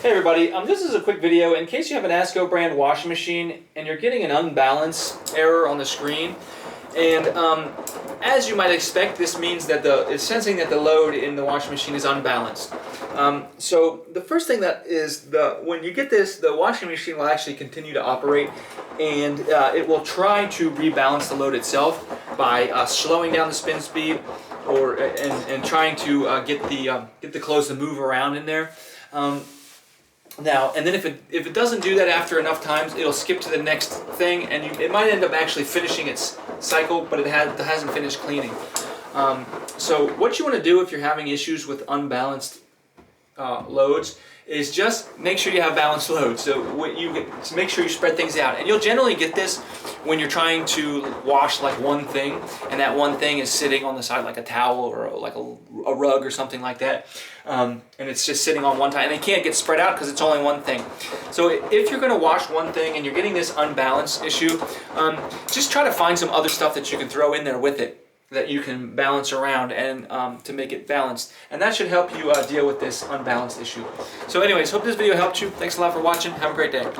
Hey everybody, this is a quick video in case you have an Asko brand washing machine and you're getting an unbalance error on the screen. And as you might expect, this means that it's sensing that the load in the washing machine is unbalanced. So the first thing that is, when you get this, the washing machine will actually continue to operate, and it will try to rebalance the load itself by slowing down the spin speed and trying to get the clothes to move around in there. And then if it doesn't do that after enough times, it'll skip to the next thing, and it might end up actually finishing its cycle, but it hasn't finished cleaning. So what you want to do if you're having issues with unbalanced loads is just make sure you have balanced loads. So make sure you spread things out, and you'll generally get this when you're trying to wash like one thing, and that one thing is sitting on the side like a towel or like a rug or something like that, and it's just sitting on one time, and it can't get spread out because it's only one thing. So if you're going to wash one thing and you're getting this unbalanced issue, just try to find some other stuff that you can throw in there with it that you can balance around and to make it balanced, and that should help you deal with this unbalanced issue. So anyways, hope this video helped you. Thanks a lot for watching. Have a great day.